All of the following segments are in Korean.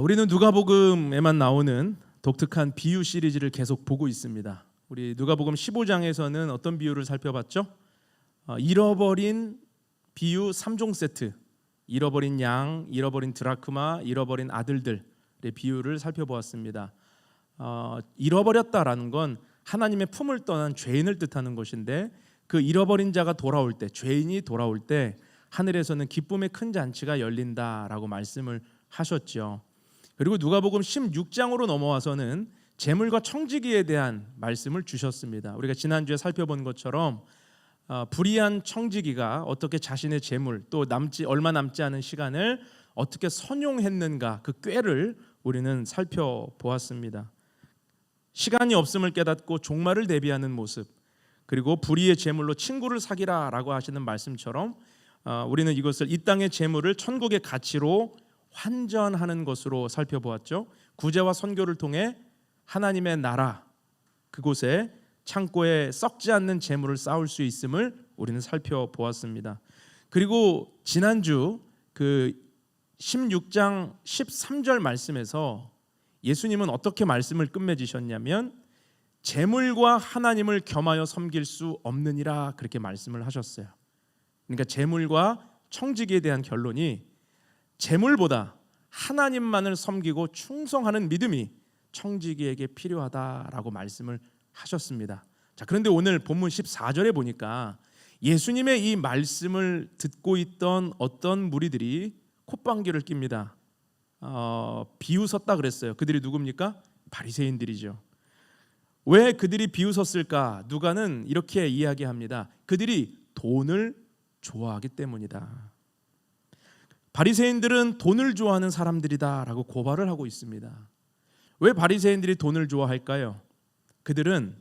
우리는 누가복음에만 나오는 독특한 비유 시리즈를 계속 보고 있습니다. 우리 누가복음 15장에서는 어떤 비유를 살펴봤죠? 잃어버린 비유 3종 세트, 잃어버린 양, 잃어버린 드라크마, 잃어버린 아들들의 비유를 살펴보았습니다. 잃어버렸다라는 건 하나님의 품을 떠난 죄인을 뜻하는 것인데, 그 잃어버린 자가 돌아올 때, 죄인이 돌아올 때 하늘에서는 기쁨의 큰 잔치가 열린다라고 말씀을 하셨죠. 그리고 누가복음 16장으로 넘어와서는 재물과 청지기에 대한 말씀을 주셨습니다. 우리가 지난주에 살펴본 것처럼 불의한 청지기가 어떻게 자신의 재물, 또 얼마 남지 않은 시간을 어떻게 선용했는가, 그 꾀를 우리는 살펴보았습니다. 시간이 없음을 깨닫고 종말을 대비하는 모습, 그리고 불의의 재물로 친구를 사귀라라고 하시는 말씀처럼 우리는 이것을 이 땅의 재물을 천국의 가치로 환전하는 것으로 살펴보았죠. 구제와 선교를 통해 하나님의 나라, 그곳에 창고에 썩지 않는 재물을 쌓을 수 있음을 우리는 살펴보았습니다. 그리고 지난주 그 16장 13절 말씀에서 예수님은 어떻게 말씀을 끝맺으셨냐면, 재물과 하나님을 겸하여 섬길 수 없느니라, 그렇게 말씀을 하셨어요. 그러니까 재물과 청지기에 대한 결론이 재물보다 하나님만을 섬기고 충성하는 믿음이 청지기에게 필요하다라고 말씀을 하셨습니다. 자, 그런데 오늘 본문 14절에 보니까 예수님의 이 말씀을 듣고 있던 어떤 무리들이 콧방귀를 낍니다. 비웃었다 그랬어요. 그들이 누굽니까? 바리새인들이죠. 왜 그들이 비웃었을까? 누가는 이렇게 이야기합니다. 그들이 돈을 좋아하기 때문이다. 바리새인들은 돈을 좋아하는 사람들이다라고 고발을 하고 있습니다. 왜 바리새인들이 돈을 좋아할까요? 그들은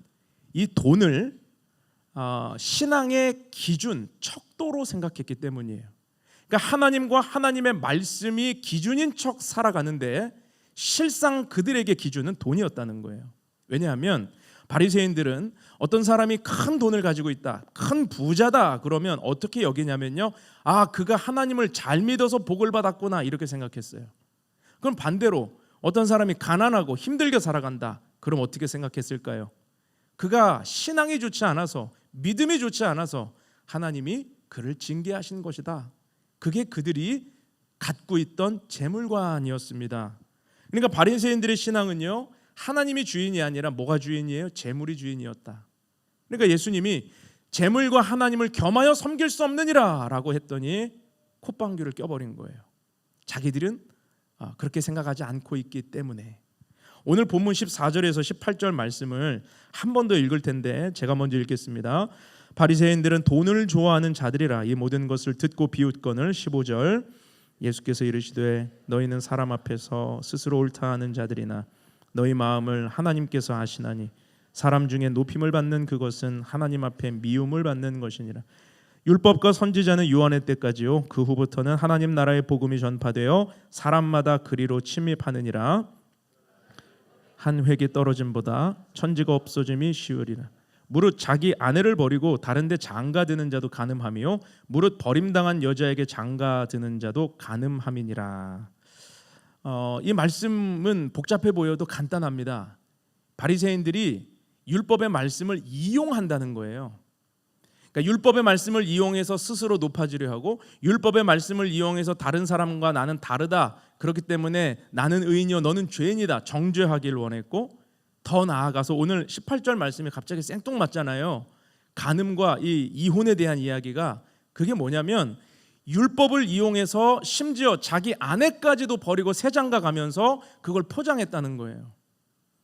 이 돈을 신앙의 기준, 척도로 생각했기 때문이에요. 그러니까 하나님과 하나님의 말씀이 기준인 척 살아가는데 실상 그들에게 기준은 돈이었다는 거예요. 왜냐하면 바리새인들은 어떤 사람이 큰 돈을 가지고 있다, 큰 부자다 그러면 어떻게 여기냐면요, 그가 하나님을 잘 믿어서 복을 받았구나, 이렇게 생각했어요. 그럼 반대로 어떤 사람이 가난하고 힘들게 살아간다, 그럼 어떻게 생각했을까요? 그가 신앙이 좋지 않아서, 믿음이 좋지 않아서 하나님이 그를 징계하신 것이다. 그게 그들이 갖고 있던 재물관이었습니다. 그러니까 바리새인들의 신앙은요, 하나님이 주인이 아니라 뭐가 주인이에요? 재물이 주인이었다. 그러니까 예수님이 재물과 하나님을 겸하여 섬길 수 없느니라 라고 했더니 콧방귀를 껴버린 거예요. 자기들은 그렇게 생각하지 않고 있기 때문에. 오늘 본문 14절에서 18절 말씀을 한 번 더 읽을 텐데 제가 먼저 읽겠습니다. 바리새인들은 돈을 좋아하는 자들이라 이 모든 것을 듣고 비웃거늘. 15절, 예수께서 이르시되 너희는 사람 앞에서 스스로 옳다 하는 자들이나 너희 마음을 하나님께서 아시나니 사람 중에 높임을 받는 그것은 하나님 앞에 미움을 받는 것이니라. 율법과 선지자는 요한의 때까지요, 그 후부터는 하나님 나라의 복음이 전파되어 사람마다 그리로 침입하느니라. 한 획이 떨어짐보다 천지가 없어짐이 쉬우리라. 무릇 자기 아내를 버리고 다른 데 장가드는 자도 간음함이요 무릇 버림당한 여자에게 장가드는 자도 간음함이니라. 이 말씀은 복잡해 보여도 간단합니다. 바리새인들이 율법의 말씀을 이용한다는 거예요. 그러니까 율법의 말씀을 이용해서 스스로 높아지려 하고, 율법의 말씀을 이용해서 다른 사람과 나는 다르다, 그렇기 때문에 나는 의인이요 너는 죄인이다, 정죄하기를 원했고, 더 나아가서 오늘 18절 말씀이 갑자기 생뚱맞잖아요. 간음과 이 이혼에 대한 이야기가, 그게 뭐냐면 율법을 이용해서 심지어 자기 아내까지도 버리고 새장가 가면서 그걸 포장했다는 거예요.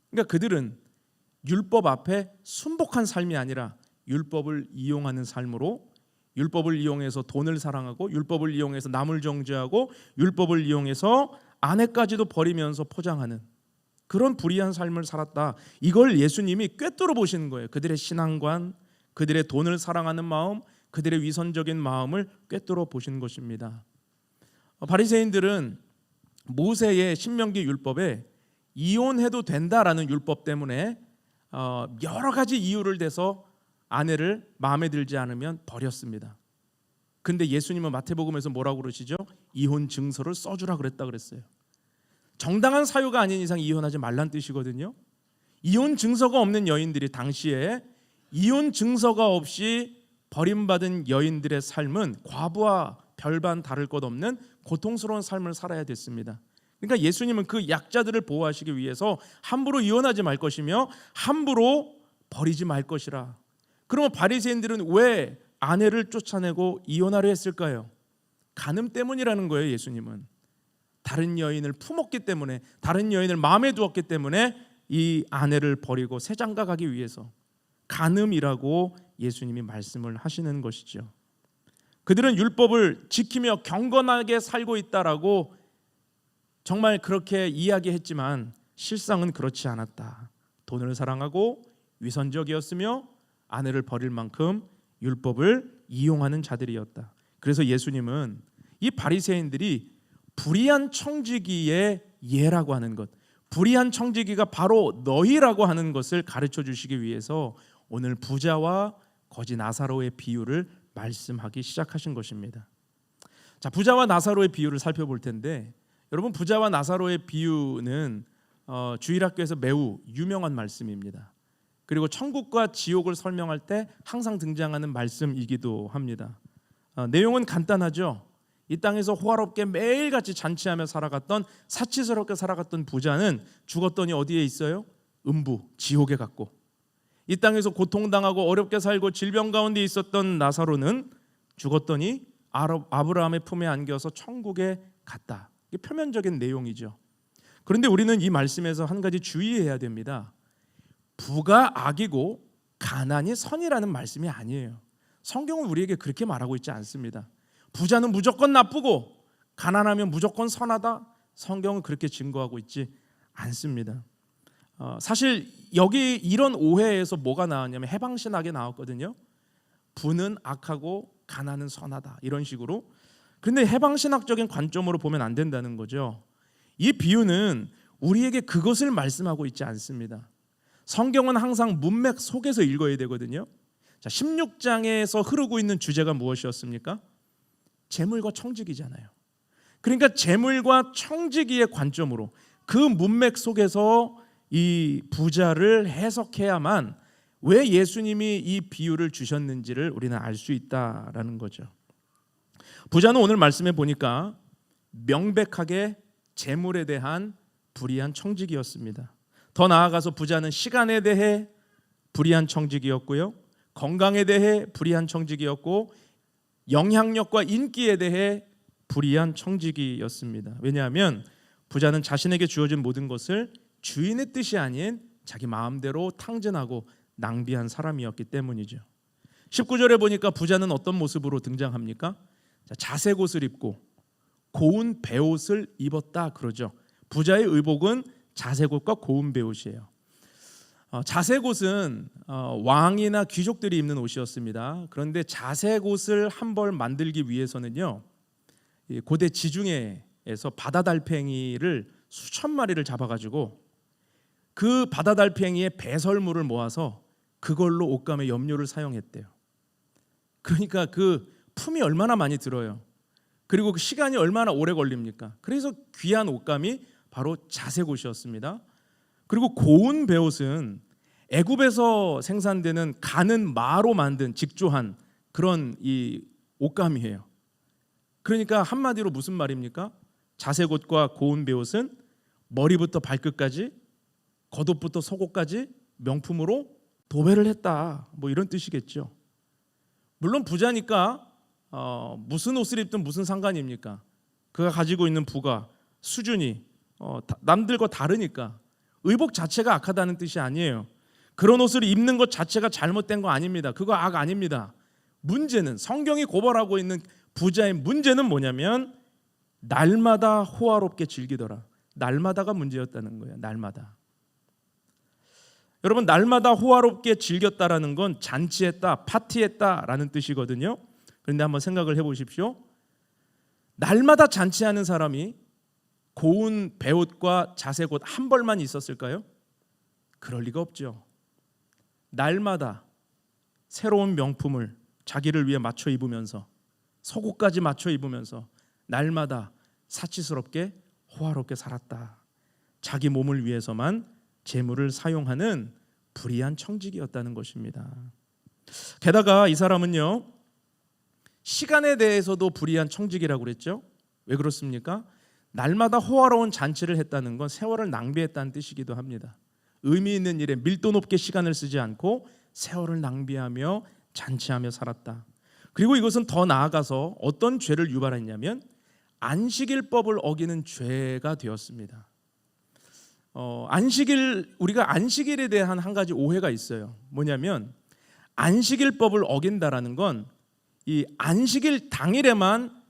그러니까 그들은 율법 앞에 순복한 삶이 아니라 율법을 이용하는 삶으로, 율법을 이용해서 돈을 사랑하고, 율법을 이용해서 남을 정죄하고, 율법을 이용해서 아내까지도 버리면서 포장하는 그런 불의한 삶을 살았다. 이걸 예수님이 꿰뚫어 보시는 거예요. 그들의 신앙관, 그들의 돈을 사랑하는 마음, 그들의 위선적인 마음을 꿰뚫어 보시는 것입니다. 바리새인들은 모세의 신명기 율법에 이혼해도 된다라는 율법 때문에 여러 가지 이유를 대서 아내를 마음에 들지 않으면 버렸습니다. 근데 예수님은 마태복음에서 뭐라고 그러시죠? 이혼 증서를 써주라 그랬다 그랬어요. 정당한 사유가 아닌 이상 이혼하지 말란 뜻이거든요. 이혼 증서가 없는 여인들이 당시에 이혼 증서가 없이 버림받은 여인들의 삶은 과부와 별반 다를 것 없는 고통스러운 삶을 살아야 됐습니다. 그러니까 예수님은 그 약자들을 보호하시기 위해서 함부로 이혼하지 말 것이며 함부로 버리지 말 것이라. 그러면 바리새인들은 왜 아내를 쫓아내고 이혼하려 했을까요? 간음 때문이라는 거예요. 예수님은 다른 여인을 품었기 때문에, 다른 여인을 마음에 두었기 때문에 이 아내를 버리고 새 장가가기 위해서, 간음이라고 예수님이 말씀을 하시는 것이죠. 그들은 율법을 지키며 경건하게 살고 있다라고 정말 그렇게 이야기했지만 실상은 그렇지 않았다. 돈을 사랑하고 위선적이었으며 아내를 버릴 만큼 율법을 이용하는 자들이었다. 그래서 예수님은 이 바리새인들이 불의한 청지기의 예라고 하는 것, 불의한 청지기가 바로 너희라고 하는 것을 가르쳐 주시기 위해서 오늘 부자와 거지 나사로의 비유를 말씀하기 시작하신 것입니다. 자, 부자와 나사로의 비유를 살펴볼 텐데, 여러분, 부자와 나사로의 비유는 주일학교에서 매우 유명한 말씀입니다. 그리고 천국과 지옥을 설명할 때 항상 등장하는 말씀이기도 합니다. 내용은 간단하죠. 이 땅에서 호화롭게 매일같이 잔치하며 살아갔던, 사치스럽게 살아갔던 부자는 죽었더니 어디에 있어요? 음부, 지옥에 갔고, 이 땅에서 고통당하고 어렵게 살고 질병 가운데 있었던 나사로는 죽었더니 아브라함의 품에 안겨서 천국에 갔다. 이게 표면적인 내용이죠. 그런데 우리는 이 말씀에서 한 가지 주의해야 됩니다. 부가 악이고 가난이 선이라는 말씀이 아니에요. 성경은 우리에게 그렇게 말하고 있지 않습니다. 부자는 무조건 나쁘고 가난하면 무조건 선하다, 성경은 그렇게 증거하고 있지 않습니다. 사실 여기 이런 오해에서 뭐가 나왔냐면 해방신학에 나왔거든요. 부는 악하고 가난은 선하다, 이런 식으로. 그런데 해방신학적인 관점으로 보면 안 된다는 거죠. 이 비유는 우리에게 그것을 말씀하고 있지 않습니다. 성경은 항상 문맥 속에서 읽어야 되거든요. 자, 16장에서 흐르고 있는 주제가 무엇이었습니까? 재물과 청지기잖아요. 그러니까 재물과 청지기의 관점으로 그 문맥 속에서 이 부자를 해석해야만 왜 예수님이 이 비유를 주셨는지를 우리는 알 수 있다라는 거죠. 부자는 오늘 말씀해 보니까 명백하게 재물에 대한 불의한 청지기였습니다. 더 나아가서 부자는 시간에 대해 불의한 청지기였고요, 건강에 대해 불의한 청지기였고, 영향력과 인기에 대해 불의한 청지기였습니다. 왜냐하면 부자는 자신에게 주어진 모든 것을 주인의 뜻이 아닌 자기 마음대로 탕진하고 낭비한 사람이었기 때문이죠. 19절에 보니까 부자는 어떤 모습으로 등장합니까? 자색 옷을 입고 고운 베옷을 입었다 그러죠. 부자의 의복은 자색 옷과 고운 베옷이에요. 자색 옷은 왕이나 귀족들이 입는 옷이었습니다. 그런데 자색 옷을 한 벌 만들기 위해서는요, 고대 지중해에서 바다 달팽이를 수천 마리를 잡아가지고 그 바다 달팽이의 배설물을 모아서 그걸로 옷감에 염료를 사용했대요. 그러니까 그 품이 얼마나 많이 들어요. 그리고 그 시간이 얼마나 오래 걸립니까? 그래서 귀한 옷감이 바로 자색 옷이었습니다. 그리고 고운 베옷은 애굽에서 생산되는 가는 마로 만든 직조한 그런 이 옷감이에요. 그러니까 한마디로 무슨 말입니까? 자색 옷과 고운 베옷은 머리부터 발끝까지, 겉옷부터 속옷까지 명품으로 도배를 했다, 뭐 이런 뜻이겠죠. 물론 부자니까 무슨 옷을 입든 무슨 상관입니까? 그가 가지고 있는 부가 수준이 남들과 다르니까 의복 자체가 악하다는 뜻이 아니에요. 그런 옷을 입는 것 자체가 잘못된 거 아닙니다. 그거 악 아닙니다. 문제는, 성경이 고발하고 있는 부자의 문제는 뭐냐면 날마다 호화롭게 즐기더라. 날마다가 문제였다는 거예요. 날마다. 여러분, 날마다 호화롭게 즐겼다라는 건 잔치했다, 파티했다라는 뜻이거든요. 그런데 한번 생각을 해보십시오. 날마다 잔치하는 사람이 고운 베옷과 자색 옷 한 벌만 있었을까요? 그럴 리가 없죠. 날마다 새로운 명품을 자기를 위해 맞춰 입으면서, 속옷까지 맞춰 입으면서 날마다 사치스럽게 호화롭게 살았다, 자기 몸을 위해서만 재물을 사용하는 불의한 청지기였다는 것입니다. 게다가 이 사람은요, 시간에 대해서도 불의한 청지기라고 그랬죠. 왜 그렇습니까? 날마다 호화로운 잔치를 했다는 건 세월을 낭비했다는 뜻이기도 합니다. 의미 있는 일에 밀도 높게 시간을 쓰지 않고 세월을 낭비하며 잔치하며 살았다. 그리고 이것은 더 나아가서 어떤 죄를 유발했냐면 안식일법을 어기는 죄가 되었습니다. 우리가 안식일에 대한 한 가지 오해가 있어요. 뭐냐면 안식일법을 어긴다라는 건 이 안식일 당일에만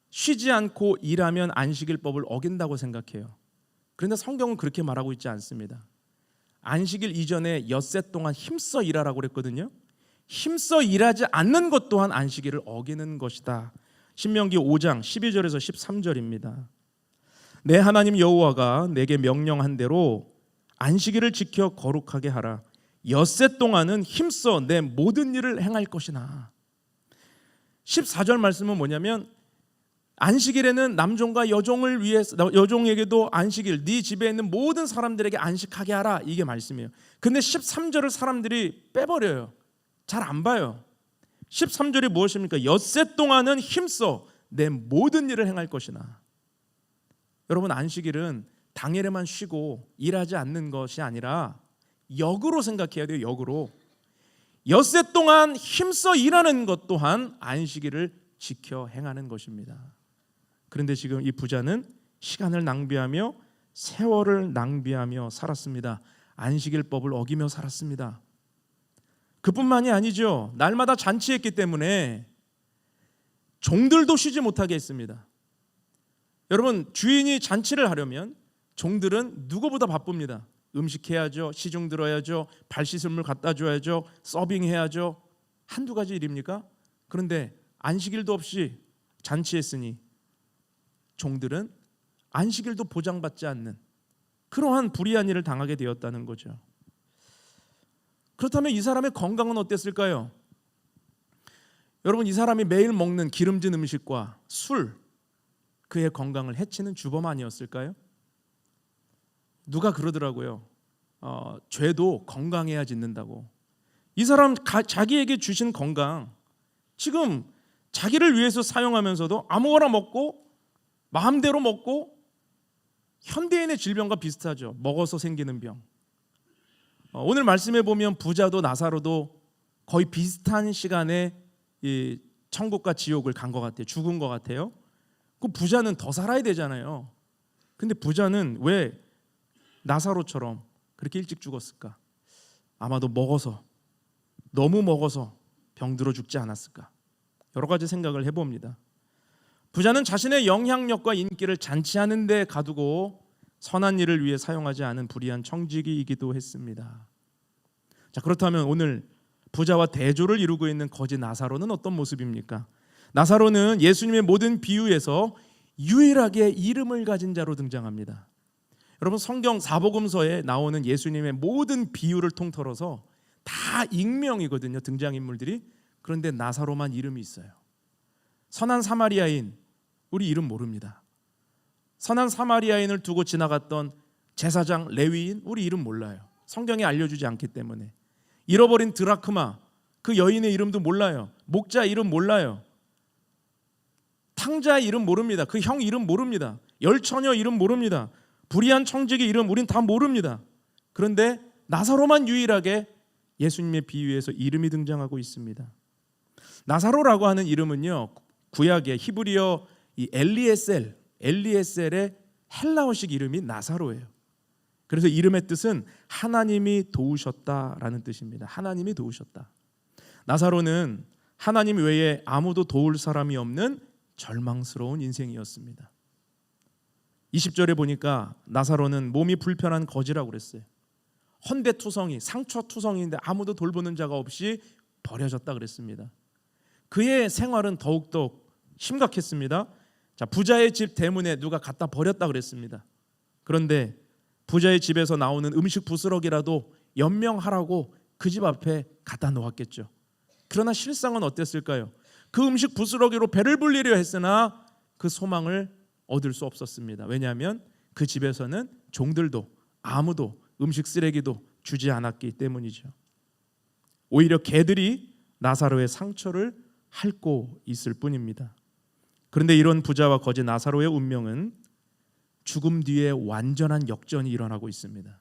쉬지 않고 일하면 안식일법을 어긴다고 생각해요. 그런데 성경은 그렇게 말하고 있지 않습니다. 안식일 이전에 엿새 동안 힘써 일하라고 그랬거든요. 힘써 일하지 않는 것 또한 안식일을 어기는 것이다. 신명기 5장 12절에서 13절입니다. 내 하나님 여호와가 내게 명령한 대로 안식일을 지켜 거룩하게 하라. 엿새 동안은 힘써 내 모든 일을 행할 것이나. 14절 말씀은 뭐냐면 안식일에는 남종과 여종을 위해서, 여종에게도 안식일, 네 집에 있는 모든 사람들에게 안식하게 하라, 이게 말씀이에요. 근데 13절을 사람들이 빼버려요. 잘 안 봐요. 13절이 무엇입니까? 엿새 동안은 힘써 내 모든 일을 행할 것이나. 여러분, 안식일은 당일에만 쉬고 일하지 않는 것이 아니라 역으로 생각해야 돼요. 역으로. 엿새 동안 힘써 일하는 것 또한 안식일을 지켜 행하는 것입니다. 그런데 지금 이 부자는 시간을 낭비하며 세월을 낭비하며 살았습니다. 안식일법을 어기며 살았습니다. 그뿐만이 아니죠. 날마다 잔치했기 때문에 종들도 쉬지 못하게 했습니다. 여러분, 주인이 잔치를 하려면 종들은 누구보다 바쁩니다. 음식해야죠, 시중 들어야죠, 발 씻을 물 갖다 줘야죠, 서빙해야죠. 한두 가지 일입니까? 그런데 안식일도 없이 잔치했으니 종들은 안식일도 보장받지 않는 그러한 불의한 일을 당하게 되었다는 거죠. 그렇다면 이 사람의 건강은 어땠을까요? 여러분, 이 사람이 매일 먹는 기름진 음식과 술, 그의 건강을 해치는 주범 아니었을까요? 누가 그러더라고요. 죄도 건강해야 짓는다고. 이 사람 자기에게 주신 건강, 지금 자기를 위해서 사용하면서도 아무거나 먹고 마음대로 먹고, 현대인의 질병과 비슷하죠. 먹어서 생기는 병. 오늘 말씀해 보면 부자도 나사로도 거의 비슷한 시간에 이 천국과 지옥을 간 것 같아요. 죽은 것 같아요. 그 부자는 더 살아야 되잖아요. 근데 부자는 왜 나사로처럼 그렇게 일찍 죽었을까? 아마도 너무 먹어서 병들어 죽지 않았을까? 여러 가지 생각을 해봅니다. 부자는 자신의 영향력과 인기를 잔치하는 데 가두고 선한 일을 위해 사용하지 않은 불의한 청지기이기도 했습니다. 자, 그렇다면 오늘 부자와 대조를 이루고 있는 거지 나사로는 어떤 모습입니까? 나사로는 예수님의 모든 비유에서 유일하게 이름을 가진 자로 등장합니다. 여러분, 성경 사복음서에 나오는 예수님의 모든 비유를 통틀어서 다 익명이거든요, 등장인물들이. 그런데 나사로만 이름이 있어요. 선한 사마리아인, 우리 이름 모릅니다. 선한 사마리아인을 두고 지나갔던 제사장 레위인, 우리 이름 몰라요. 성경에 알려주지 않기 때문에. 잃어버린 드라크마, 그 여인의 이름도 몰라요. 목자 이름 몰라요. 탕자의 이름 모릅니다. 그 형 이름 모릅니다. 열처녀 이름 모릅니다. 불의한 청지기 이름 우린 다 모릅니다. 그런데 나사로만 유일하게 예수님의 비유에서 이름이 등장하고 있습니다. 나사로라고 하는 이름은요, 구약의 히브리어 이 엘리에셀의 헬라어식 이름이 나사로예요. 그래서 이름의 뜻은 하나님이 도우셨다라는 뜻입니다. 하나님이 도우셨다. 나사로는 하나님 외에 아무도 도울 사람이 없는 절망스러운 인생이었습니다. 20절에 보니까 나사로는 몸이 불편한 거지라고 그랬어요. 헌대투성이, 상처투성이인데 아무도 돌보는 자가 없이 버려졌다 그랬습니다. 그의 생활은 더욱더 심각했습니다. 자, 부자의 집 대문에 누가 갖다 버렸다 그랬습니다. 그런데 부자의 집에서 나오는 음식 부스러기라도 연명하라고 그 집 앞에 갖다 놓았겠죠. 그러나 실상은 어땠을까요? 그 음식 부스러기로 배를 불리려 했으나 그 소망을 얻을 수 없었습니다. 왜냐하면 그 집에서는 종들도 아무도 음식 쓰레기도 주지 않았기 때문이죠. 오히려 개들이 나사로의 상처를 핥고 있을 뿐입니다. 그런데 이런 부자와 거지 나사로의 운명은 죽음 뒤에 완전한 역전이 일어나고 있습니다.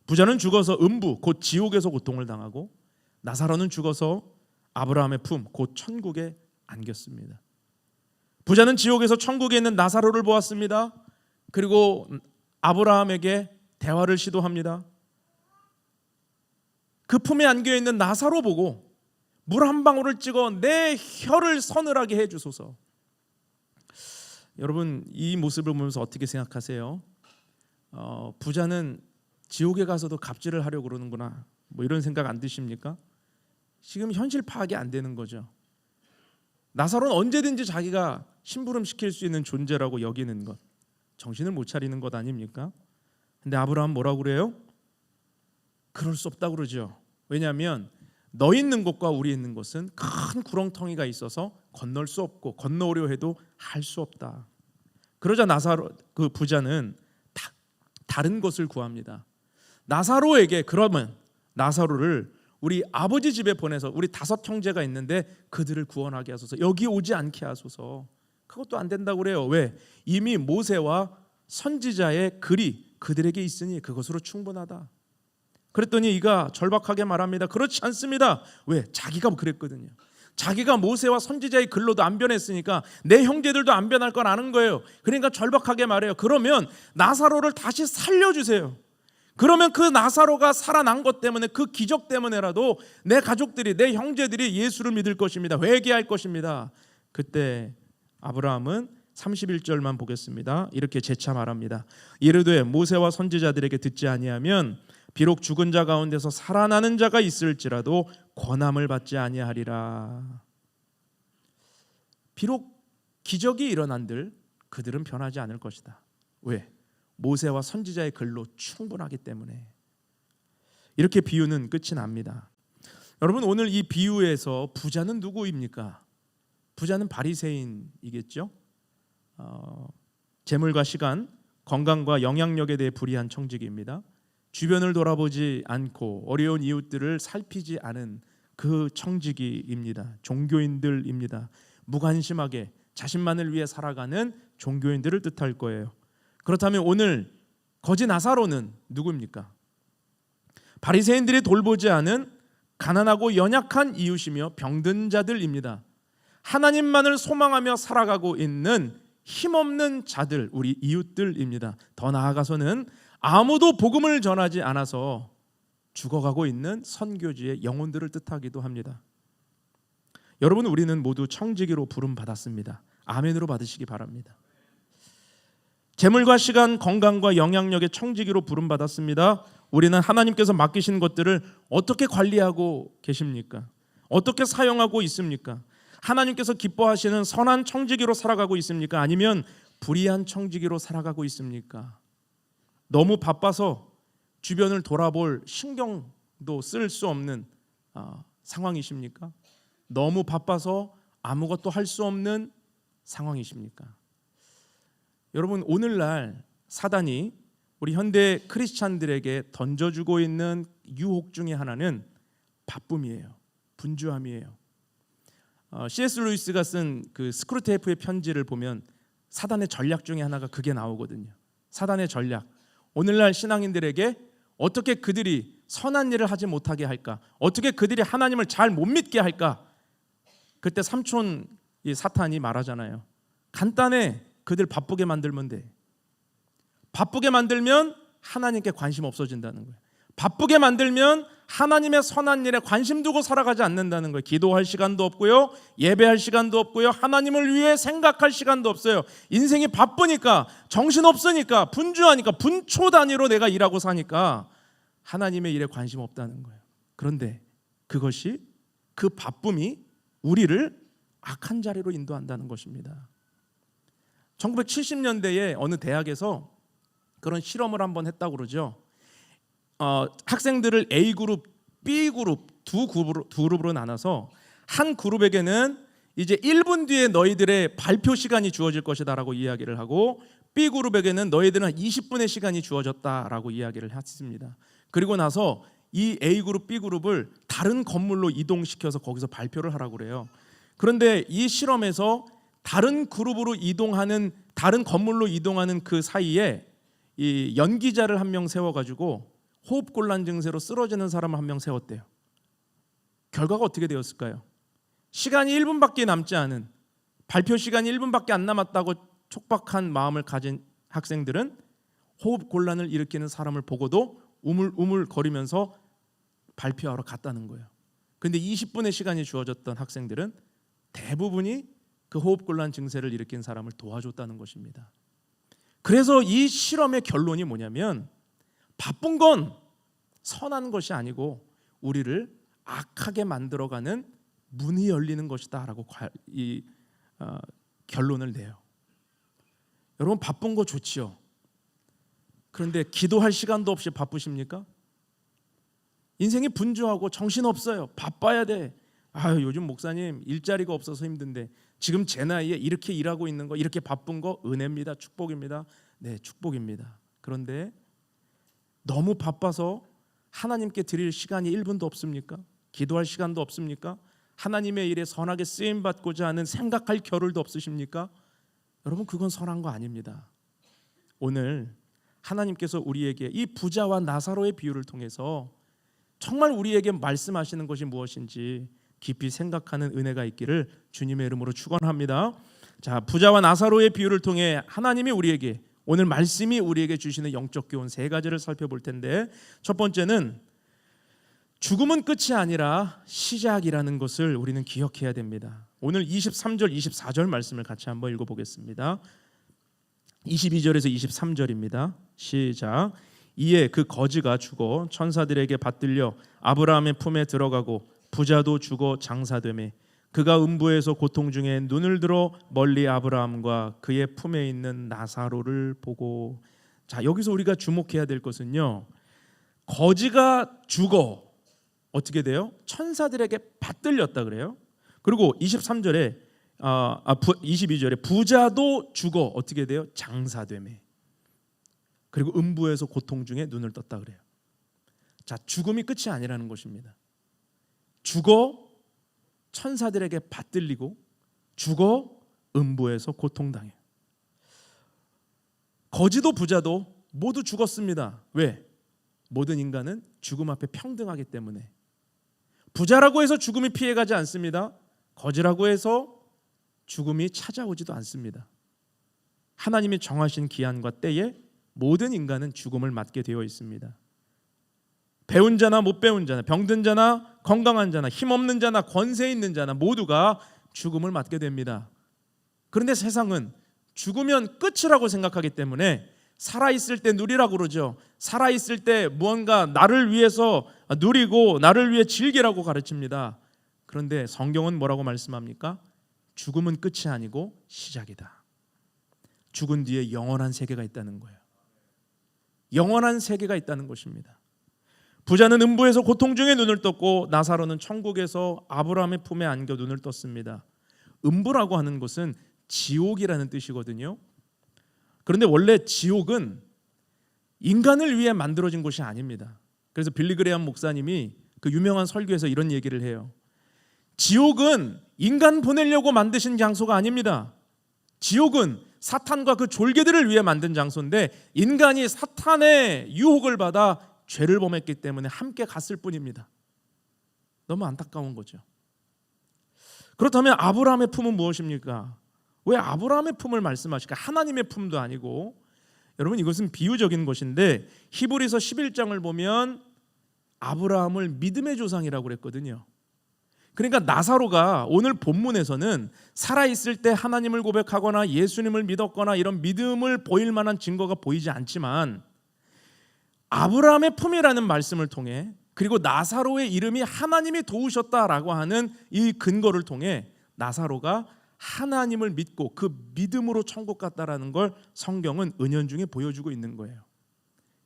부자는 죽어서 음부 곧 지옥에서 고통을 당하고 나사로는 죽어서 아브라함의 품 곧 천국에 안겼습니다. 부자는 지옥에서 천국에 있는 나사로를 보았습니다. 그리고 아브라함에게 대화를 시도합니다. 그 품에 안겨 있는 나사로 보고 물 한 방울을 찍어 내 혀를 서늘하게 해주소서. 여러분, 이 모습을 보면서 어떻게 생각하세요? 부자는 지옥에 가서도 갑질을 하려고 그러는구나, 뭐 이런 생각 안 드십니까? 지금 현실 파악이 안 되는 거죠. 나사로는 언제든지 자기가 심부름시킬 수 있는 존재라고 여기는 것, 정신을 못 차리는 것 아닙니까? 근데 아브라함 뭐라고 그래요? 그럴 수 없다고 그러죠. 왜냐하면 너 있는 곳과 우리 있는 곳은 큰 구렁텅이가 있어서 건널 수 없고 건너오려 해도 할 수 없다. 그러자 나사로 그 부자는 다른 것을 구합니다. 나사로에게 그러면 나사로를 우리 아버지 집에 보내서 우리 5 형제가 있는데 그들을 구원하게 하소서. 여기 오지 않게 하소서. 그것도 안 된다고 그래요. 왜? 이미 모세와 선지자의 글이 그들에게 있으니 그것으로 충분하다. 그랬더니 이가 절박하게 말합니다. 그렇지 않습니다. 왜? 자기가 그랬거든요. 자기가 모세와 선지자의 글로도 안 변했으니까 내 형제들도 안 변할 걸 아는 거예요. 그러니까 절박하게 말해요. 그러면 나사로를 다시 살려주세요. 그러면 그 나사로가 살아난 것 때문에, 그 기적 때문에라도 내 가족들이, 내 형제들이 예수를 믿을 것입니다. 회개할 것입니다. 그때 아브라함은 31절만 보겠습니다. 이렇게 재차 말합니다. 이르되 모세와 선지자들에게 듣지 아니하면 비록 죽은 자 가운데서 살아나는 자가 있을지라도 권함을 받지 아니하리라. 비록 기적이 일어난들 그들은 변하지 않을 것이다. 왜? 모세와 선지자의 글로 충분하기 때문에. 이렇게 비유는 끝이 납니다. 여러분, 오늘 이 비유에서 부자는 누구입니까? 부자는 바리새인이겠죠. 재물과 시간, 건강과 영향력에 대해 불의한 청지기입니다. 주변을 돌아보지 않고 어려운 이웃들을 살피지 않은 그 청지기입니다. 종교인들입니다. 무관심하게 자신만을 위해 살아가는 종교인들을 뜻할 거예요. 그렇다면 오늘 거지 나사로는 누구입니까? 바리새인들이 돌보지 않은 가난하고 연약한 이웃이며 병든 자들입니다. 하나님만을 소망하며 살아가고 있는 힘없는 자들, 우리 이웃들입니다. 더 나아가서는 아무도 복음을 전하지 않아서 죽어가고 있는 선교지의 영혼들을 뜻하기도 합니다. 여러분, 우리는 모두 청지기로 부름받았습니다. 아멘으로 받으시기 바랍니다. 재물과 시간, 건강과 영향력의 청지기로 부름받았습니다. 우리는 하나님께서 맡기신 것들을 어떻게 관리하고 계십니까? 어떻게 사용하고 있습니까? 하나님께서 기뻐하시는 선한 청지기로 살아가고 있습니까? 아니면 불의한 청지기로 살아가고 있습니까? 너무 바빠서 주변을 돌아볼 신경도 쓸 수 없는 상황이십니까? 너무 바빠서 아무것도 할 수 없는 상황이십니까? 여러분, 오늘날 사단이 우리 현대 크리스찬들에게 던져주고 있는 유혹 중에 하나는 바쁨이에요. 분주함이에요. C.S. 루이스가 쓴 그 스크루테이프의 편지를 보면 사단의 전략 중에 하나가 그게 나오거든요. 사단의 전략. 오늘날 신앙인들에게 어떻게 그들이 선한 일을 하지 못하게 할까? 어떻게 그들이 하나님을 잘 못 믿게 할까? 그때 삼촌 이 사탄이 말하잖아요. 간단해. 그들 바쁘게 만들면 돼. 바쁘게 만들면 하나님께 관심 없어진다는 거예요. 바쁘게 만들면 하나님의 선한 일에 관심 두고 살아가지 않는다는 거예요. 기도할 시간도 없고요, 예배할 시간도 없고요, 하나님을 위해 생각할 시간도 없어요. 인생이 바쁘니까, 정신없으니까, 분주하니까, 분초 단위로 내가 일하고 사니까 하나님의 일에 관심 없다는 거예요. 그런데 그것이, 그 바쁨이 우리를 악한 자리로 인도한다는 것입니다. 1970년대에 어느 대학에서 그런 실험을 한번 했다고 그러죠. 학생들을 A그룹, B그룹 두 그룹으로 나눠서 한 그룹에게는 이제 1분 뒤에 너희들의 발표 시간이 주어질 것이다라고 이야기를 하고, B그룹에게는 너희들은 20분의 시간이 주어졌다라고 이야기를 했습니다. 그리고 나서 이 A그룹, B그룹을 다른 건물로 이동시켜서 거기서 발표를 하라고 그래요. 그런데 이 실험에서 다른 그룹으로 이동하는, 다른 건물로 이동하는 그 사이에 이 연기자를 한 명 세워가지고 호흡곤란 증세로 쓰러지는 사람을 한 명 세웠대요. 결과가 어떻게 되었을까요? 시간이 1분밖에 남지 않은, 발표 시간이 1분밖에 안 남았다고 촉박한 마음을 가진 학생들은 호흡곤란을 일으키는 사람을 보고도 우물우물거리면서 발표하러 갔다는 거예요. 그런데 20분의 시간이 주어졌던 학생들은 대부분이 그 호흡곤란 증세를 일으킨 사람을 도와줬다는 것입니다. 그래서 이 실험의 결론이 뭐냐면, 바쁜 건 선한 것이 아니고 우리를 악하게 만들어가는 문이 열리는 것이다 라고 결론을 내요. 여러분, 바쁜 거 좋지요. 그런데 기도할 시간도 없이 바쁘십니까? 인생이 분주하고 정신없어요. 바빠야 돼. 요즘 목사님 일자리가 없어서 힘든데, 지금 제 나이에 이렇게 일하고 있는 거, 이렇게 바쁜 거 은혜입니다. 축복입니다. 네, 축복입니다. 그런데 너무 바빠서 하나님께 드릴 시간이 1분도 없습니까? 기도할 시간도 없습니까? 하나님의 일에 선하게 쓰임받고자 하는 생각할 겨를도 없으십니까? 여러분, 그건 선한 거 아닙니다. 오늘 하나님께서 우리에게 이 부자와 나사로의 비유를 통해서 정말 우리에게 말씀하시는 것이 무엇인지 깊이 생각하는 은혜가 있기를 주님의 이름으로 축원합니다. 자, 부자와 나사로의 비유를 통해 하나님이 우리에게, 오늘 말씀이 우리에게 주시는 영적 교훈 3가지를 살펴볼 텐데, 첫 번째는 죽음은 끝이 아니라 시작이라는 것을 우리는 기억해야 됩니다. 오늘 23절, 24절 말씀을 같이 한번 읽어보겠습니다. 22절에서 23절입니다. 시작. 이에 그 거지가 죽어 천사들에게 받들려 아브라함의 품에 들어가고 부자도 죽어 장사되매 그가 음부에서 고통 중에 눈을 들어 멀리 아브라함과 그의 품에 있는 나사로를 보고. 자, 여기서 우리가 주목해야 될 것은요, 거지가 죽어 어떻게 돼요? 천사들에게 받들렸다 그래요. 그리고 23절에 22절에 부자도 죽어 어떻게 돼요? 장사되매. 그리고 음부에서 고통 중에 눈을 떴다 그래요. 자, 죽음이 끝이 아니라는 것입니다. 죽어 천사들에게 받들리고 죽어 음부에서 고통당해. 거지도 부자도 모두 죽었습니다. 왜? 모든 인간은 죽음 앞에 평등하기 때문에. 부자라고 해서 죽음이 피해가지 않습니다. 거지라고 해서 죽음이 찾아오지도 않습니다. 하나님이 정하신 기한과 때에 모든 인간은 죽음을 맞게 되어 있습니다. 배운 자나 못 배운 자나, 병든 자나 건강한 자나, 힘없는 자나 권세 있는 자나 모두가 죽음을 맞게 됩니다. 그런데 세상은 죽으면 끝이라고 생각하기 때문에 살아있을 때 누리라고 그러죠. 살아있을 때 무언가 나를 위해서 누리고 나를 위해 즐기라고 가르칩니다. 그런데 성경은 뭐라고 말씀합니까? 죽음은 끝이 아니고 시작이다. 죽은 뒤에 영원한 세계가 있다는 거예요. 영원한 세계가 있다는 것입니다. 부자는 음부에서 고통 중에 눈을 떴고 나사로는 천국에서 아브라함의 품에 안겨 눈을 떴습니다. 음부라고 하는 것은 지옥이라는 뜻이거든요. 그런데 원래 지옥은 인간을 위해 만들어진 곳이 아닙니다. 그래서 빌리 그레이엄 목사님이 그 유명한 설교에서 이런 얘기를 해요. 지옥은 인간 보내려고 만드신 장소가 아닙니다. 지옥은 사탄과 그 졸개들을 위해 만든 장소인데 인간이 사탄의 유혹을 받아 죄를 범했기 때문에 함께 갔을 뿐입니다. 너무 안타까운 거죠. 그렇다면 아브라함의 품은 무엇입니까? 왜 아브라함의 품을 말씀하실까? 하나님의 품도 아니고. 여러분, 이것은 비유적인 것인데 히브리서 11장을 보면 아브라함을 믿음의 조상이라고 그랬거든요. 그러니까 나사로가 오늘 본문에서는 살아있을 때 하나님을 고백하거나 예수님을 믿었거나 이런 믿음을 보일 만한 증거가 보이지 않지만 아브라함의 품이라는 말씀을 통해, 그리고 나사로의 이름이 하나님이 도우셨다라고 하는 이 근거를 통해 나사로가 하나님을 믿고 그 믿음으로 천국 갔다라는 걸 성경은 은연중에 보여주고 있는 거예요.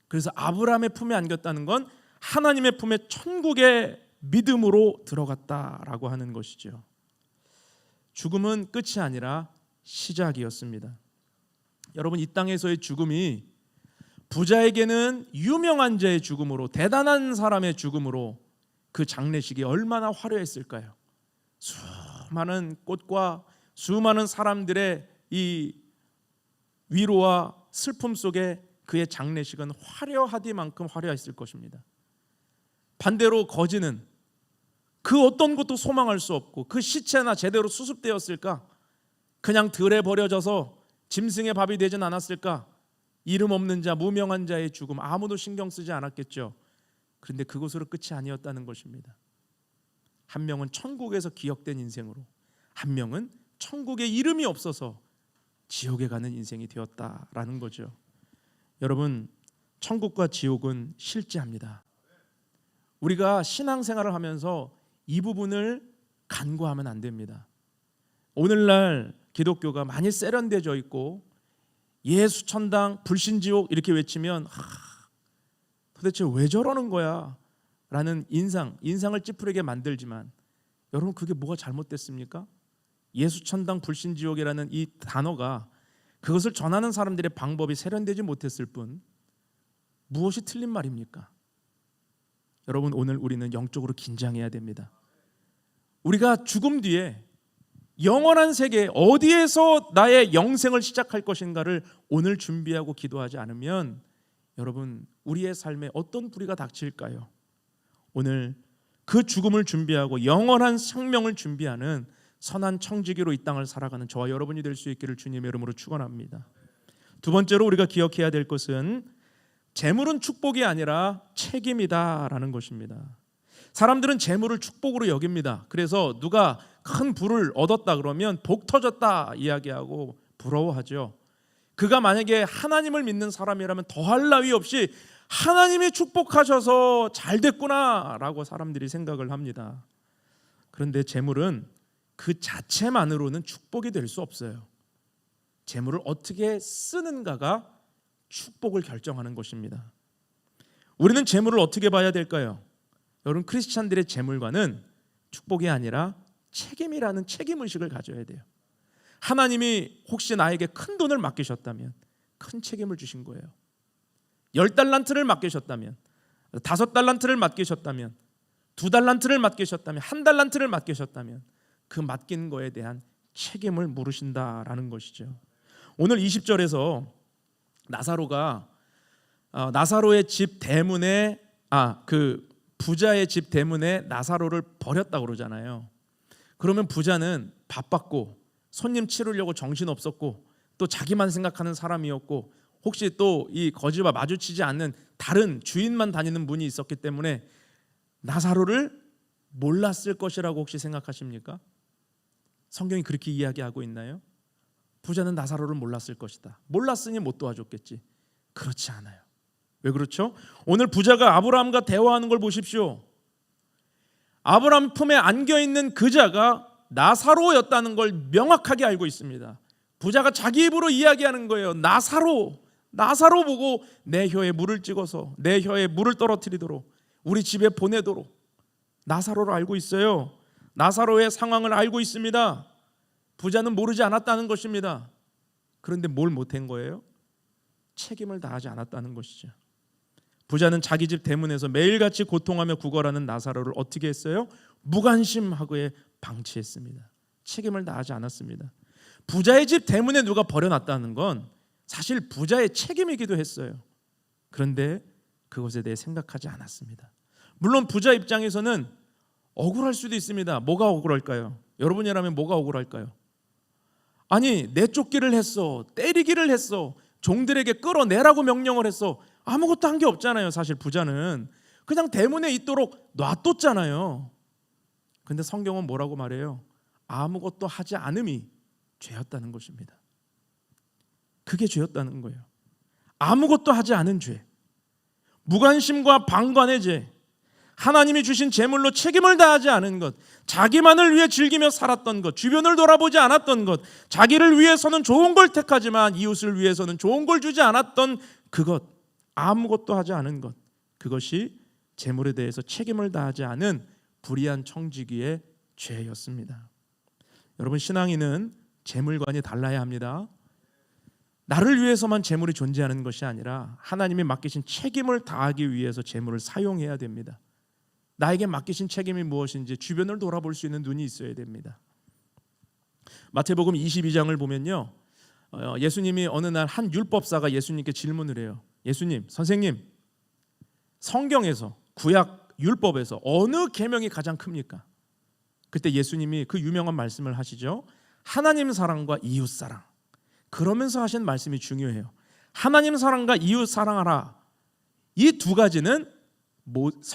그래서 아브라함의 품에 안겼다는 건 하나님의 품에 천국의 믿음으로 들어갔다라고 하는 것이죠. 죽음은 끝이 아니라 시작이었습니다. 여러분, 이 땅에서의 죽음이 부자에게는 유명한 자의 죽음으로, 대단한 사람의 죽음으로 그 장례식이 얼마나 화려했을까요? 수많은 꽃과 수많은 사람들의 이 위로와 슬픔 속에 그의 장례식은 화려하디만큼 화려했을 것입니다. 반대로 거지는 그 어떤 것도 소망할 수 없고, 그 시체나 제대로 수습되었을까? 그냥 들에 버려져서 짐승의 밥이 되진 않았을까? 이름 없는 자, 무명한 자의 죽음, 아무도 신경 쓰지 않았겠죠. 그런데 그것으로 끝이 아니었다는 것입니다. 한 명은 천국에서 기억된 인생으로, 한 명은 천국에 이름이 없어서 지옥에 가는 인생이 되었다라는 거죠. 여러분, 천국과 지옥은 실제합니다. 우리가 신앙생활을 하면서 이 부분을 간과하면 안 됩니다. 오늘날 기독교가 많이 세련되어 있고 예수 천당 불신지옥 이렇게 외치면 도대체 왜 저러는 거야? 라는 인상을 찌푸리게 만들지만, 여러분, 그게 뭐가 잘못됐습니까? 예수 천당 불신지옥이라는 이 단어가, 그것을 전하는 사람들의 방법이 세련되지 못했을 뿐 무엇이 틀린 말입니까? 여러분, 오늘 우리는 영적으로 긴장해야 됩니다. 우리가 죽음 뒤에 영원한 세계, 어디에서 나의 영생을 시작할 것인가를 오늘 준비하고 기도하지 않으면 여러분, 우리의 삶에 어떤 불의가 닥칠까요? 오늘 그 죽음을 준비하고 영원한 생명을 준비하는 선한 청지기로 이 땅을 살아가는 저와 여러분이 될 수 있기를 주님의 이름으로 축원합니다. 두 번째로 우리가 기억해야 될 것은 재물은 축복이 아니라 책임이다라는 것입니다. 사람들은 재물을 축복으로 여깁니다. 그래서 누가 큰 부를 얻었다 그러면 복 터졌다 이야기하고 부러워하죠. 그가 만약에 하나님을 믿는 사람이라면 더할 나위 없이 하나님이 축복하셔서 잘 됐구나라고 사람들이 생각을 합니다. 그런데 재물은 그 자체만으로는 축복이 될 수 없어요. 재물을 어떻게 쓰는가가 축복을 결정하는 것입니다. 우리는 재물을 어떻게 봐야 될까요? 여러분, 크리스찬들의 재물관은 축복이 아니라 책임이라는 책임의식을 가져야 돼요. 하나님이 혹시 나에게 큰 돈을 맡기셨다면 큰 책임을 주신 거예요. 10달란트를 맡기셨다면, 5달란트를 맡기셨다면, 2달란트를 맡기셨다면, 1달란트를 맡기셨다면 그 맡긴 거에 대한 책임을 물으신다라는 것이죠. 오늘 20절에서 나사로가 나사로의 집 대문에 그 부자의 집 대문에 나사로를 버렸다고 그러잖아요. 그러면 부자는 바빴고 손님 치르려고 정신없었고 또 자기만 생각하는 사람이었고, 혹시 또 이 거지와 마주치지 않는 다른 주인만 다니는 문이 있었기 때문에 나사로를 몰랐을 것이라고 혹시 생각하십니까? 성경이 그렇게 이야기하고 있나요? 부자는 나사로를 몰랐을 것이다. 몰랐으니 못 도와줬겠지. 그렇지 않아요. 왜 그렇죠? 오늘 부자가 아브라함과 대화하는 걸 보십시오. 아브라함 품에 안겨있는 그 자가 나사로였다는 걸 명확하게 알고 있습니다. 부자가 자기 입으로 이야기하는 거예요. 나사로 보고 내 혀에 물을 찍어서 내 혀에 물을 떨어뜨리도록 우리 집에 보내도록 나사로를 알고 있어요. 나사로의 상황을 알고 있습니다. 부자는 모르지 않았다는 것입니다. 그런데 뭘 못한 거예요? 책임을 다하지 않았다는 것이죠. 부자는 자기 집 대문에서 매일같이 고통하며 구걸하는 나사로를 어떻게 했어요? 무관심하고에 방치했습니다. 책임을 다하지 않았습니다. 부자의 집 대문에 누가 버려놨다는 건 사실 부자의 책임이기도 했어요. 그런데 그것에 대해 생각하지 않았습니다. 물론 부자 입장에서는 억울할 수도 있습니다. 뭐가 억울할까요? 여러분이라면 뭐가 억울할까요? 아니, 내쫓기를 했어, 때리기를 했어, 종들에게 끌어내라고 명령을 했어. 아무것도 한 게 없잖아요. 사실 부자는 그냥 대문에 있도록 놔뒀잖아요. 근데 성경은 뭐라고 말해요? 아무것도 하지 않음이 죄였다는 것입니다. 그게 죄였다는 거예요. 아무것도 하지 않은 죄, 무관심과 방관의 죄, 하나님이 주신 재물로 책임을 다하지 않은 것, 자기만을 위해 즐기며 살았던 것, 주변을 돌아보지 않았던 것, 자기를 위해서는 좋은 걸 택하지만 이웃을 위해서는 좋은 걸 주지 않았던 그것, 아무것도 하지 않은 것, 그것이 재물에 대해서 책임을 다하지 않은 불의한 청지기의 죄였습니다. 여러분, 신앙인은 재물관이 달라야 합니다. 나를 위해서만 재물이 존재하는 것이 아니라 하나님이 맡기신 책임을 다하기 위해서 재물을 사용해야 됩니다. 나에게 맡기신 책임이 무엇인지 주변을 돌아볼 수 있는 눈이 있어야 됩니다. 마태복음 22장을 보면요, 예수님이 어느 날 한 율법사가 예수님께 질문을 해요. 예수님, 선생님, 성경에서, 구약 율법에서 어느 계명이 가장 큽니까? 그때 예수님이 그 유명한 말씀을 하시죠. 하나님 사랑과 이웃 사랑. 그러면서 하신 말씀이 중요해요. 하나님 사랑과 이웃 사랑하라. 이 두 가지는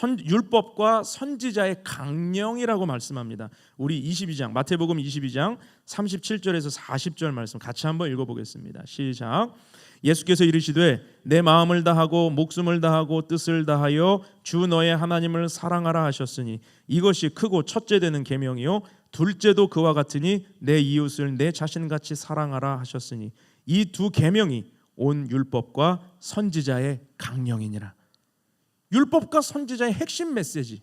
율법과 선지자의 강령이라고 말씀합니다. 우리 22장, 마태복음 22장 37절에서 40절 말씀 같이 한번 읽어보겠습니다. 시작. 예수께서 이르시되 내 마음을 다하고 목숨을 다하고 뜻을 다하여 주 너의 하나님을 사랑하라 하셨으니 이것이 크고 첫째 되는 계명이요 둘째도 그와 같으니 내 이웃을 내 자신같이 사랑하라 하셨으니 이 두 계명이 온 율법과 선지자의 강령이니라. 율법과 선지자의 핵심 메시지,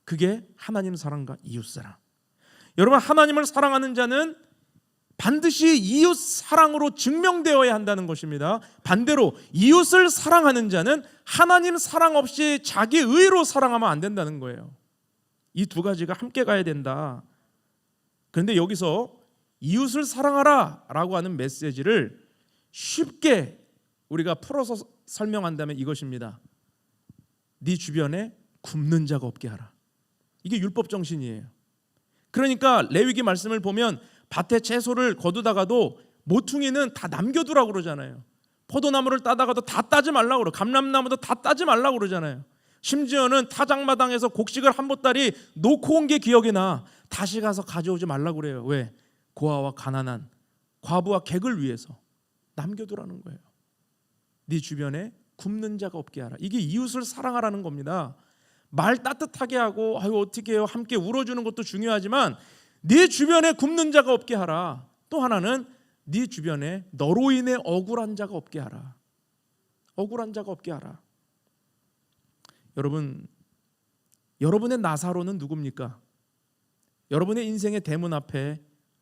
그게 하나님 사랑과 이웃 사랑. 여러분, 하나님을 사랑하는 자는 반드시 이웃 사랑으로 증명되어야 한다는 것입니다. 반대로 이웃을 사랑하는 자는 하나님 사랑 없이 자기 의로 사랑하면 안 된다는 거예요. 이 두 가지가 함께 가야 된다. 그런데 여기서 이웃을 사랑하라 라고 하는 메시지를 쉽게 우리가 풀어서 설명한다면 이것입니다. 네 주변에 굶는 자가 없게 하라. 이게 율법 정신이에요. 그러니까 레위기 말씀을 보면 밭에 채소를 거두다가도 모퉁이는 다 남겨두라고 그러잖아요. 포도나무를 따다가도 다 따지 말라고 그러고 감람나무도 다 따지 말라고 그러잖아요. 심지어는 타작마당에서 곡식을 한 보따리 놓고 온 게 기억이 나. 다시 가서 가져오지 말라고 그래요. 왜? 고아와 가난한 과부와 객을 위해서 남겨두라는 거예요. 네 주변에 굶는 자가 없게 하라. 이게 이웃을 사랑하라는 겁니다. 말 따뜻하게 하고 아유 어떻게 해요? 함께 울어주는 것도 중요하지만 네 주변에 굶는 자가 없게 하라. 또 하나는 네 주변에 너로 인해 억울한 자가 없게 하라. 억울한 자가 없게 하라. 여러분, 여러분의 나사로는 누굽니까? 여러분의 인생의 대문 앞에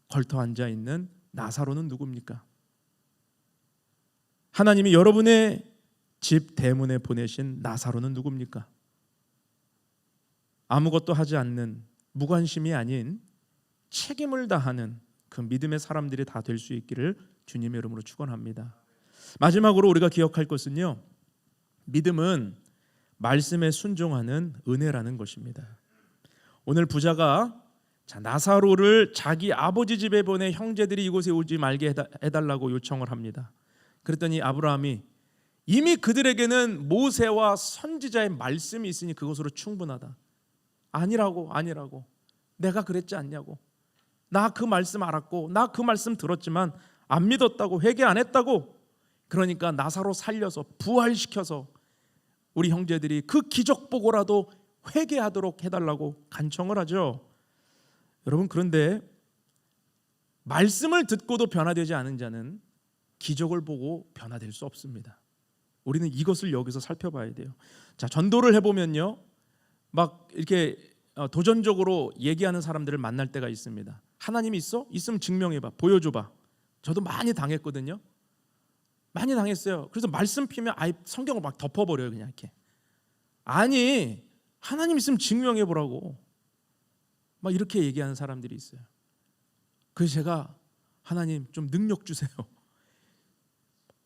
걸터 앉아 있는 나사로는 누굽니까? 하나님이 여러분의 집 대문에 보내신 나사로는 누굽니까? 아무것도 하지 않는 무관심이 아닌 책임을 다하는 그 믿음의 사람들이 다 될 수 있기를 주님의 이름으로 축원합니다. 마지막으로 우리가 기억할 것은요, 믿음은 말씀에 순종하는 은혜라는 것입니다. 오늘 부자가 나사로를 자기 아버지 집에 보내 형제들이 이곳에 오지 말게 해달라고 요청을 합니다. 그랬더니 아브라함이 이미 그들에게는 모세와 선지자의 말씀이 있으니 그것으로 충분하다. 아니라고 내가 그랬지 않냐고. 나 그 말씀 알았고 나 그 말씀 들었지만 안 믿었다고, 회개 안 했다고. 그러니까 나사로 살려서 부활시켜서 우리 형제들이 그 기적 보고라도 회개하도록 해달라고 간청을 하죠. 여러분, 그런데 말씀을 듣고도 변화되지 않은 자는 기적을 보고 변화될 수 없습니다. 우리는 이것을 여기서 살펴봐야 돼요. 자, 전도를 해보면요, 막 이렇게 도전적으로 얘기하는 사람들을 만날 때가 있습니다. 하나님이 있어? 있으면 증명해봐, 보여줘봐. 저도 많이 당했거든요. 많이 당했어요. 그래서 말씀 피면 아예 성경을 막 덮어버려요, 그냥 이렇게. 아니, 하나님 있으면 증명해보라고. 막 이렇게 얘기하는 사람들이 있어요. 그래서 제가 하나님 좀 능력 주세요.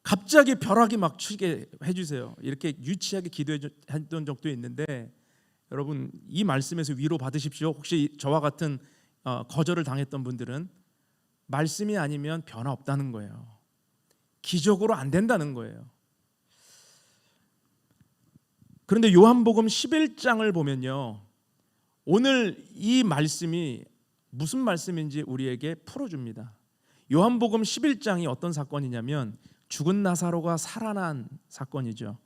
갑자기 벼락이 막 치게 해주세요. 이렇게 유치하게 기도했던 적도 있는데, 여러분 이 말씀에서 위로 받으십시오. 혹시 저와 같은 거절을 당했던 분들은 말씀이 아니면 변화 없다는 거예요. 기적으로 안 된다는 거예요. 그런데 요한복음 11장을 보면요, 오늘 이 말씀이 무슨 말씀인지 우리에게 풀어줍니다. 요한복음 11장이 어떤 사건이냐면 죽은 나사로가 살아난 사건이죠.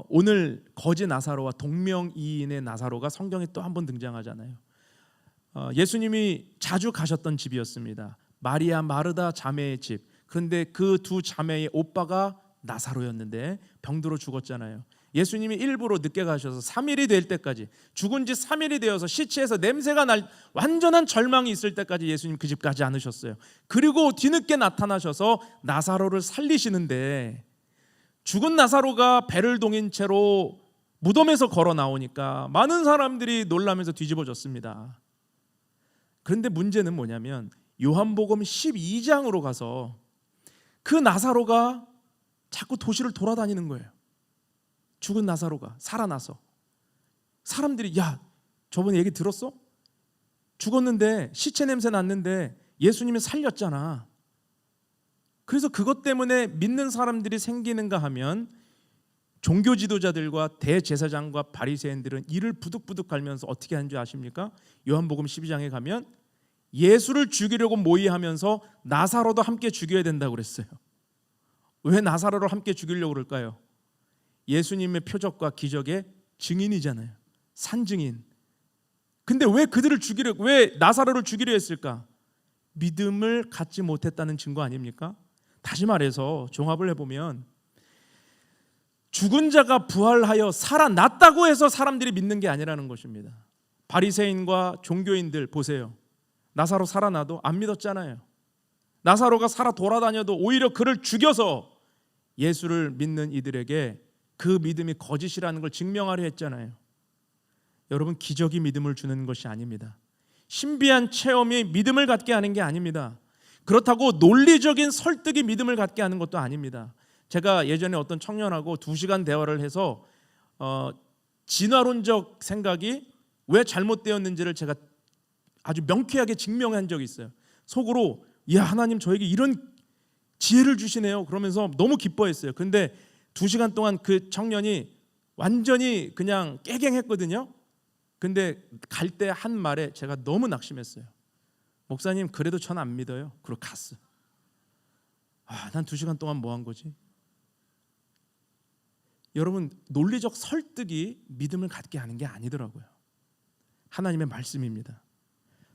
오늘 거지 나사로와 동명이인의 나사로가 성경에 또 한 번 등장하잖아요. 예수님이 자주 가셨던 집이었습니다. 마리아 마르다 자매의 집. 그런데 그 두 자매의 오빠가 나사로였는데 병들어 죽었잖아요. 예수님이 일부러 늦게 가셔서 3일이 될 때까지, 죽은 지 3일이 되어서 시체에서 냄새가 날 완전한 절망이 있을 때까지 예수님 그 집 가지 않으셨어요. 그리고 뒤늦게 나타나셔서 나사로를 살리시는데, 죽은 나사로가 배를 동인 채로 무덤에서 걸어 나오니까 많은 사람들이 놀라면서 뒤집어졌습니다. 그런데 문제는 뭐냐면 요한복음 12장으로 가서 그 나사로가 자꾸 도시를 돌아다니는 거예요. 죽은 나사로가 살아나서. 사람들이 야, 저번에 얘기 들었어? 죽었는데 시체 냄새 났는데 예수님이 살렸잖아. 그래서 그것 때문에 믿는 사람들이 생기는가 하면 종교 지도자들과 대제사장과 바리새인들은 이를 부득부득 갈면서 어떻게 하는 줄 아십니까? 요한복음 12장에 가면 예수를 죽이려고 모의하면서 나사로도 함께 죽여야 된다고 그랬어요. 왜 나사로를 함께 죽이려고 그럴까요? 예수님의 표적과 기적의 증인이잖아요. 산증인. 근데 왜 그들을 죽이려고, 왜 나사로를 죽이려 했을까? 믿음을 갖지 못했다는 증거 아닙니까? 다시 말해서 종합을 해보면 죽은 자가 부활하여 살아났다고 해서 사람들이 믿는 게 아니라는 것입니다. 바리새인과 종교인들 보세요. 나사로 살아나도 안 믿었잖아요. 나사로가 살아 돌아다녀도 오히려 그를 죽여서 예수를 믿는 이들에게 그 믿음이 거짓이라는 걸 증명하려 했잖아요. 여러분, 기적이 믿음을 주는 것이 아닙니다. 신비한 체험이 믿음을 갖게 하는 게 아닙니다. 그렇다고 논리적인 설득이 믿음을 갖게 하는 것도 아닙니다. 제가 예전에 어떤 청년하고 2시간 대화를 해서 진화론적 생각이 왜 잘못되었는지를 제가 아주 명쾌하게 증명한 적이 있어요. 속으로 야, 하나님 저에게 이런 지혜를 주시네요. 그러면서 너무 기뻐했어요. 근데 2시간 동안 그 청년이 완전히 그냥 깨갱했거든요. 근데 갈 때 한 말에 제가 너무 낙심했어요. 목사님, 그래도 전 안 믿어요. 그러고 갔어. 난 2시간 동안 뭐 한 거지? 여러분, 논리적 설득이 믿음을 갖게 하는 게 아니더라고요. 하나님의 말씀입니다.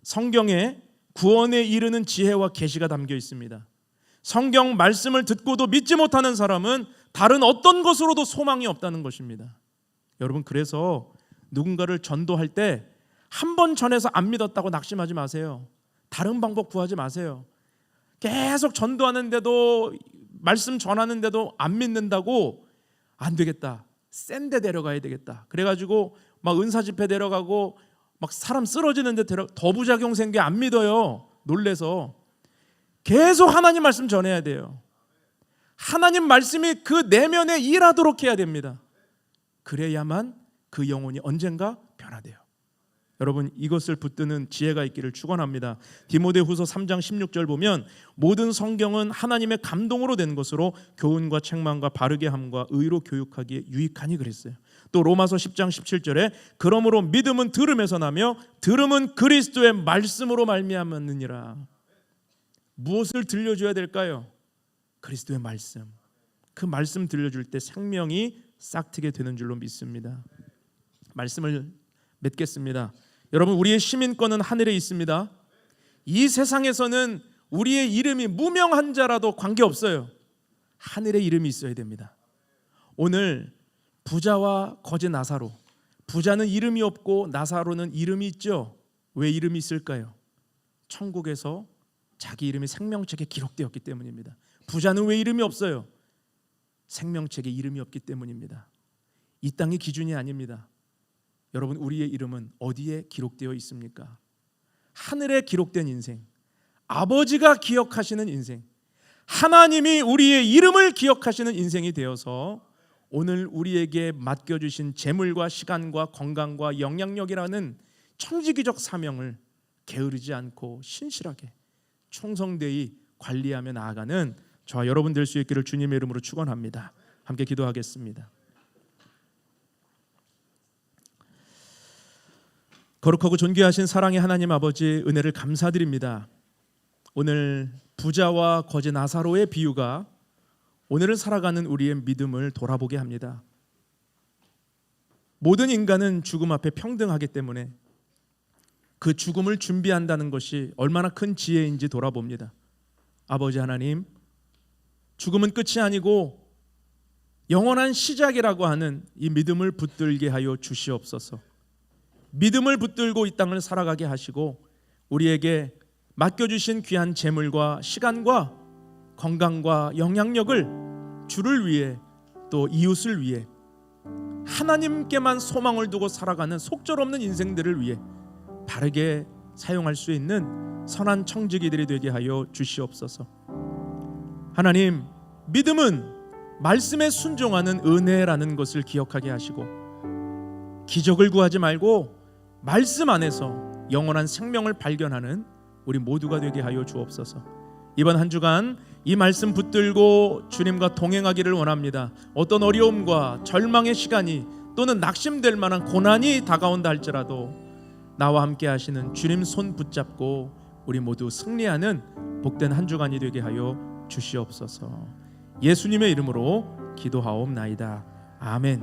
성경에 구원에 이르는 지혜와 계시가 담겨 있습니다. 성경 말씀을 듣고도 믿지 못하는 사람은 다른 어떤 것으로도 소망이 없다는 것입니다. 여러분, 그래서 누군가를 전도할 때 한 번 전해서 안 믿었다고 낙심하지 마세요. 다른 방법 구하지 마세요. 계속 전도하는데도, 말씀 전하는데도 안 믿는다고 안 되겠다, 센 데 데려가야 되겠다, 그래가지고 막 은사 집회 데려가고 막 사람 쓰러지는 데 더 부작용 생겨 안 믿어요. 놀래서. 계속 하나님 말씀 전해야 돼요. 하나님 말씀이 그 내면에 일하도록 해야 됩니다. 그래야만 그 영혼이 언젠가 변화돼요. 여러분, 이것을 붙드는 지혜가 있기를 축원합니다. 디모데후서 3장 16절 보면 모든 성경은 하나님의 감동으로 된 것으로 교훈과 책망과 바르게 함과 의로 교육하기에 유익하니 그랬어요. 또 로마서 10장 17절에 그러므로 믿음은 들음에서 나며 들음은 그리스도의 말씀으로 말미암았느니라. 무엇을 들려줘야 될까요? 그리스도의 말씀. 그 말씀 들려줄 때 생명이 싹트게 되는 줄로 믿습니다. 말씀을 맺겠습니다. 여러분, 우리의 시민권은 하늘에 있습니다. 이 세상에서는 우리의 이름이 무명한 자라도 관계없어요. 하늘에 이름이 있어야 됩니다. 오늘 부자와 거지 나사로, 부자는 이름이 없고 나사로는 이름이 있죠. 왜 이름이 있을까요? 천국에서 자기 이름이 생명책에 기록되었기 때문입니다. 부자는 왜 이름이 없어요? 생명책에 이름이 없기 때문입니다. 이 땅이 기준이 아닙니다. 여러분, 우리의 이름은 어디에 기록되어 있습니까? 하늘에 기록된 인생, 아버지가 기억하시는 인생, 하나님이 우리의 이름을 기억하시는 인생이 되어서 오늘 우리에게 맡겨주신 재물과 시간과 건강과 영향력이라는 청지기적 사명을 게으르지 않고 신실하게 충성되이 관리하며 나아가는 저와 여러분 될 수 있기를 주님의 이름으로 축원합니다. 함께 기도하겠습니다. 거룩하고 존귀하신 사랑의 하나님 아버지, 은혜를 감사드립니다. 오늘 부자와 거지 나사로의 비유가 오늘을 살아가는 우리의 믿음을 돌아보게 합니다. 모든 인간은 죽음 앞에 평등하기 때문에 그 죽음을 준비한다는 것이 얼마나 큰 지혜인지 돌아봅니다. 아버지 하나님, 죽음은 끝이 아니고 영원한 시작이라고 하는 이 믿음을 붙들게 하여 주시옵소서. 믿음을 붙들고 이 땅을 살아가게 하시고 우리에게 맡겨주신 귀한 재물과 시간과 건강과 영향력을 주를 위해 또 이웃을 위해 하나님께만 소망을 두고 살아가는 속절없는 인생들을 위해 바르게 사용할 수 있는 선한 청지기들이 되게 하여 주시옵소서. 하나님, 믿음은 말씀에 순종하는 은혜라는 것을 기억하게 하시고 기적을 구하지 말고 말씀 안에서 영원한 생명을 발견하는 우리 모두가 되게 하여 주옵소서. 이번 한 주간 이 말씀 붙들고 주님과 동행하기를 원합니다. 어떤 어려움과 절망의 시간이 또는 낙심될 만한 고난이 다가온다 할지라도 나와 함께 하시는 주님 손 붙잡고 우리 모두 승리하는 복된 한 주간이 되게 하여 주시옵소서. 예수님의 이름으로 기도하옵나이다. 아멘.